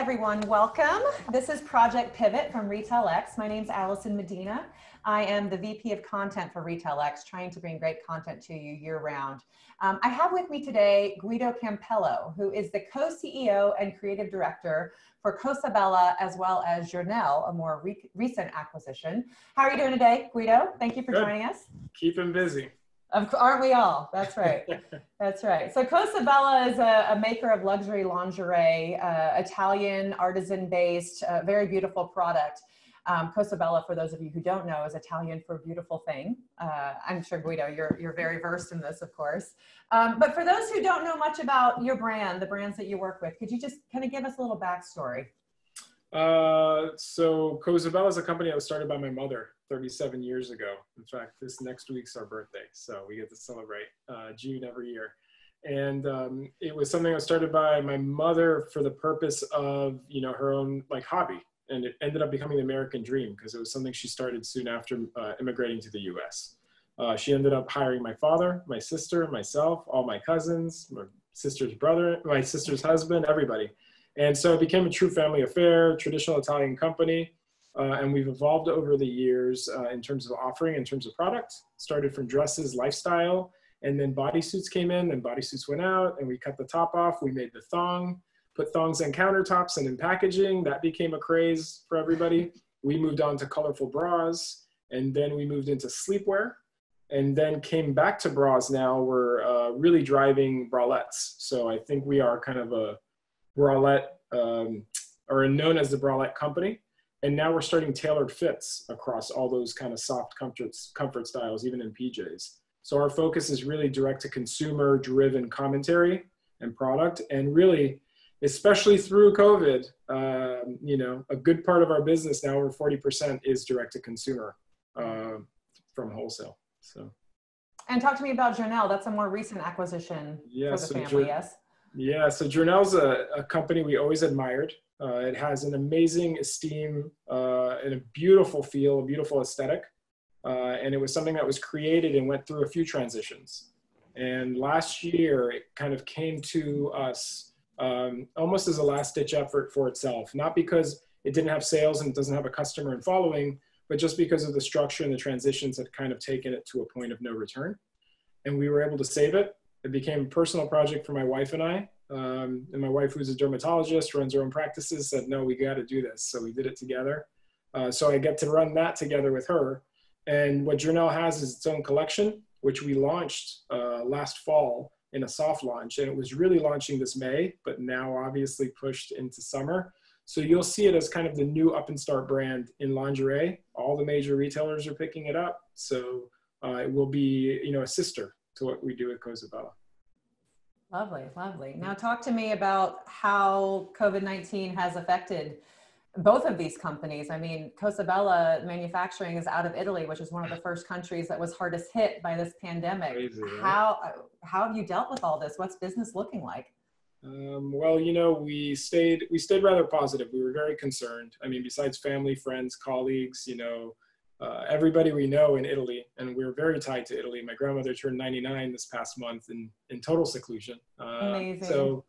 everyone, welcome. This is Project Pivot from RetailX. My name's Allison Medina. I am the VP of Content for RetailX, trying to bring great content to you year-round. I have with me today Guido Campello, who is the co-CEO and Creative Director for Cosabella, as well as Journal, a more recent acquisition. How are you doing today, Guido? Thank you for joining us. Keep him busy. Aren't we all? That's right. That's right. So Cosabella is a maker of luxury lingerie, Italian, artisan-based, very beautiful product. Cosabella, for those of you who don't know, is Italian for beautiful thing. I'm sure, Guido, you're very versed in this, of course. But for those who don't know much about your brand, the brands that you work with, could you just kind of give us a little backstory? So Cosabella is a company that was started by my mother 37 years ago. In fact, this next week's our birthday, so we get to celebrate June every year. And it was something that was started by my mother for the purpose of, you know, her own like hobby. And it ended up becoming the American dream because it was something she started soon after immigrating to the US. She ended up hiring my father, my sister, myself, all my cousins, my sister's brother, my sister's husband, everybody. And so it became a true family affair, traditional Italian company. And we've evolved over the years in terms of offering, in terms of product. Started from dresses, lifestyle, and then bodysuits came in, and bodysuits went out, and we cut the top off. We made the thong, put thongs on countertops and in packaging. That became a craze for everybody. We moved on to colorful bras, and then we moved into sleepwear, and then came back to bras. Now we're really driving bralettes. So I think we are kind of a bralette, or known as the bralette company. And now we're starting tailored fits across all those kind of soft comfort styles, even in PJs. So our focus is really direct to consumer driven commentary and product. And really, especially through COVID, you know, a good part of our business now, over 40%, is direct to consumer from wholesale. So. And talk to me about Journal. That's a more recent acquisition for the family, yes? Yeah, so Journal's a company we always admired. It has an amazing esteem and a beautiful feel, a beautiful aesthetic. And it was something that was created and went through a few transitions. And last year, it kind of came to us almost as a last-ditch effort for itself. Not because it didn't have sales and it doesn't have a customer and following, but just because of the structure and the transitions had kind of taken it to a point of no return. And we were able to save it. It became a personal project for my wife and I. And my wife, who's a dermatologist, runs her own practices, said, no, we got to do this. So we did it together. So I get to run that together with her. And what Journal has is its own collection, which we launched last fall in a soft launch. And it was really launching this May, but now obviously pushed into summer. So you'll see it as kind of the new up and start brand in lingerie. All the major retailers are picking it up. So it will be, you know, a sister to what we do at Cosabella. Lovely, lovely. Now talk to me about how COVID-19 has affected both of these companies. I mean, Cosabella manufacturing is out of Italy, which is one of the first countries that was hardest hit by this pandemic. Crazy, right? How have you dealt with all this? What's business looking like? Well, you know, we stayed rather positive. We were very concerned. I mean, besides family, friends, colleagues, you know, everybody we know in Italy, and we're very tied to Italy. My grandmother turned 99 this past month in total seclusion. Amazing. So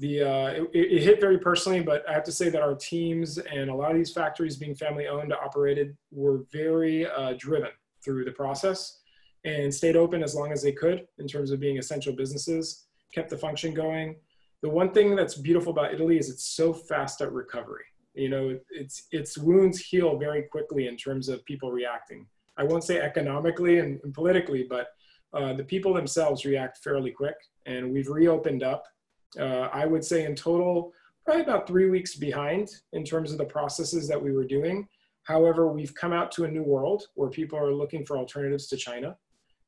it hit very personally, but I have to say that our teams and a lot of these factories being family owned, operated, were very driven through the process and stayed open as long as they could in terms of being essential businesses, kept the function going. The one thing that's beautiful about Italy is it's so fast at recovery. You know, its wounds heal very quickly in terms of people reacting. I won't say economically and politically, but the people themselves react fairly quick, and we've reopened up. I would say in total, probably about 3 weeks behind in terms of the processes that we were doing. However, we've come out to a new world where people are looking for alternatives to China.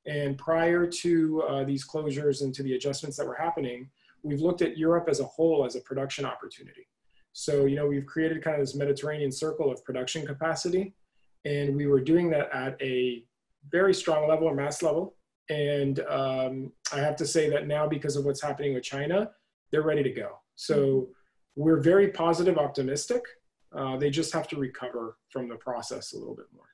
And prior to these closures and to the adjustments that were happening, we've looked at Europe as a whole as a production opportunity. So, you know, we've created kind of this Mediterranean circle of production capacity, and we were doing that at a very strong level, or mass level. And I have to say that now, because of what's happening with China, they're ready to go. So we're very positive, optimistic. They just have to recover from the process a little bit more.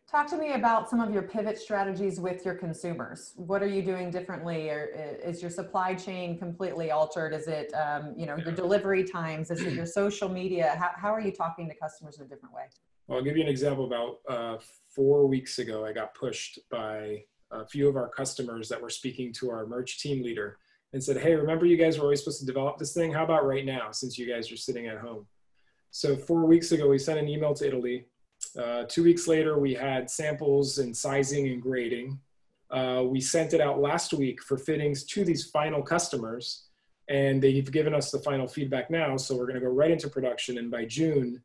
Talk to me about some of your pivot strategies with your consumers. What are you doing differently? Or is your supply chain completely altered? Is it, your delivery times? Is it your social media? How are you talking to customers in a different way? Well, I'll give you an example. About 4 weeks ago, I got pushed by a few of our customers that were speaking to our merch team leader and said, hey, remember you guys were always supposed to develop this thing? How about right now, since you guys are sitting at home? So 4 weeks ago, we sent an email to Italy. 2 weeks later, we had samples and sizing and grading. We sent it out last week for fittings to these final customers, and they've given us the final feedback now. So we're going to go right into production, and by June,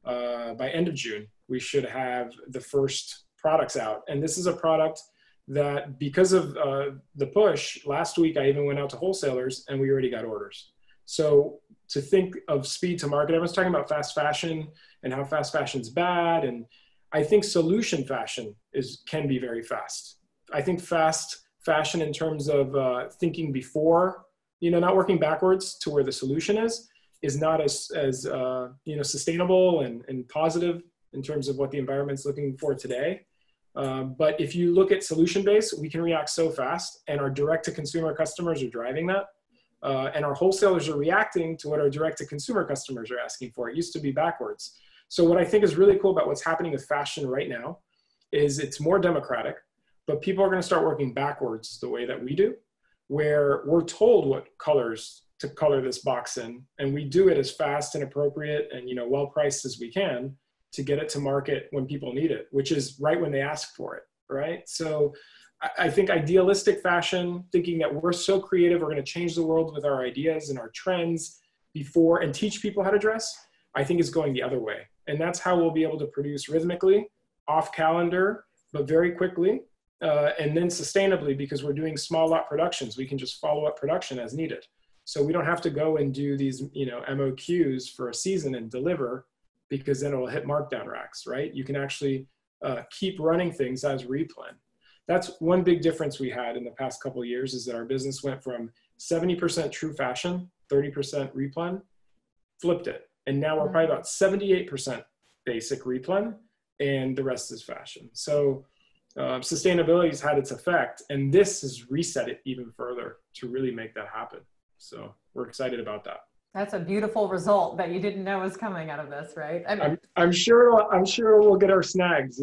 by end of June, we should have the first products out. And this is a product that, because of the push, last week I even went out to wholesalers and we already got orders. So to think of speed to market, everyone's talking about fast fashion and how fast fashion's bad. And I think solution fashion can be very fast. I think fast fashion in terms of thinking before, not working backwards to where the solution is not as sustainable and positive in terms of what the environment's looking for today. But if you look at solution-based, we can react so fast, and our direct-to-consumer customers are driving that. And our wholesalers are reacting to what our direct-to-consumer customers are asking for. It used to be backwards. So what I think is really cool about what's happening with fashion right now is it's more democratic, but people are going to start working backwards the way that we do, where we're told what colors to color this box in, and we do it as fast and appropriate and well-priced as we can to get it to market when people need it, which is right when they ask for it, right? So I think idealistic fashion, thinking that we're so creative, we're going to change the world with our ideas and our trends before and teach people how to dress, I think is going the other way. And that's how we'll be able to produce rhythmically, off calendar, but very quickly, and then sustainably, because we're doing small lot productions. We can just follow up production as needed. So we don't have to go and do these, MOQs for a season and deliver, because then it'll hit markdown racks, right? You can actually keep running things as replen. That's one big difference we had in the past couple of years, is that our business went from 70% true fashion, 30% replen, flipped it. And now we're probably about 78% basic replen, and the rest is fashion. So sustainability has had its effect, and this has reset it even further to really make that happen. So we're excited about that. That's a beautiful result that you didn't know was coming out of this, right? I'm sure we'll get our snags,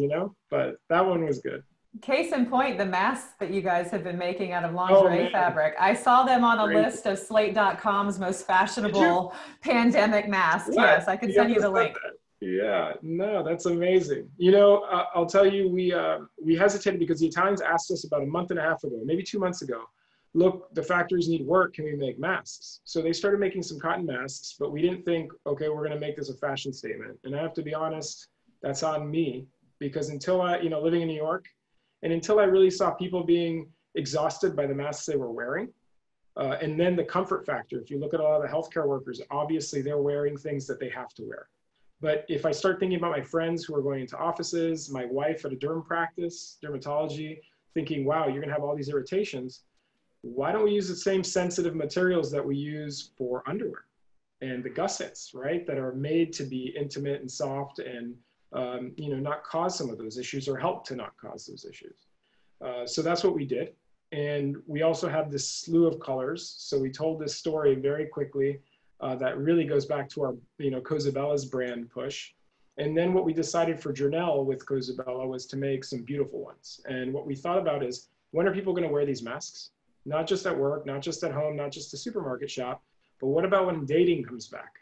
but that one was good. Case in point, the masks that you guys have been making out of lingerie fabric. I saw them on a list of Slate.com's most fashionable pandemic masks. What? Yes, I could send you the link. Yeah, no, that's amazing. I'll tell you, we hesitated because the Italians asked us about a month and a half ago, maybe 2 months ago, look, the factories need work, can we make masks? So they started making some cotton masks, but we didn't think, okay, we're gonna make this a fashion statement. And I have to be honest, that's on me, because until living in New York, and until I really saw people being exhausted by the masks they were wearing, and then the comfort factor, if you look at a lot of the healthcare workers, obviously they're wearing things that they have to wear. But if I start thinking about my friends who are going into offices, my wife at a dermatology, thinking, wow, you're gonna have all these irritations, why don't we use the same sensitive materials that we use for underwear and the gussets, right? That are made to be intimate and soft and, not cause some of those issues, or help to not cause those issues. So that's what we did. And we also have this slew of colors. So we told this story very quickly that really goes back to our, Cosabella's brand push. And then what we decided for Journelle with Cosabella was to make some beautiful ones. And what we thought about is, when are people going to wear these masks? Not just at work, not just at home, not just a supermarket shop, but what about when dating comes back?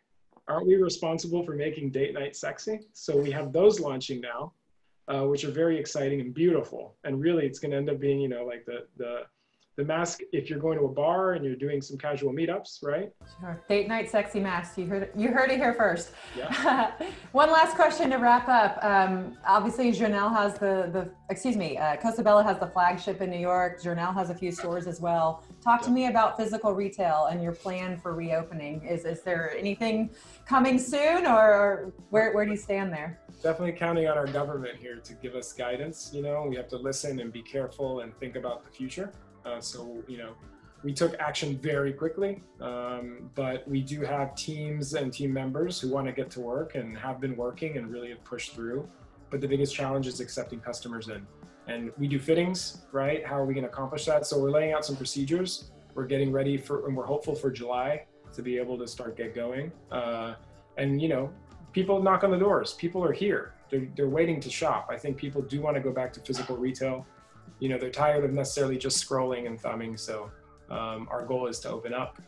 Aren't we responsible for making date night sexy? So we have those launching now, which are very exciting and beautiful. And really it's going to end up being, like the mask if you're going to a bar and you're doing some casual meetups, right? Sure. Date night sexy mask. You heard it here first. Yeah. One last question to wrap up. Obviously Journelle has Cosabella has the flagship in New York. Journelle has a few stores as well. Talk to me about physical retail and your plan for reopening. Is there anything coming soon, or where do you stand there? Definitely counting on our government here to give us guidance. We have to listen and be careful and think about the future. So we took action very quickly, but we do have teams and team members who want to get to work and have been working and really have pushed through. but the biggest challenge is accepting customers in. And we do fittings, right? How are we going to accomplish that? So we're laying out some procedures. We're getting ready for, and we're hopeful for July to be able to get going. And you know, people knock on the doors. People are here. They're waiting to shop. I think people do want to go back to physical retail. You know, they're tired of necessarily just scrolling and thumbing. So our goal is to open up.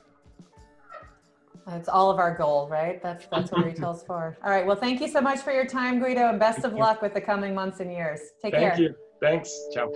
That's all of our goal, right? That's what retail's for. All right. Well, thank you so much for your time, Guido, and best of luck with the coming months and years. Take care. Thank you. Thanks. Ciao.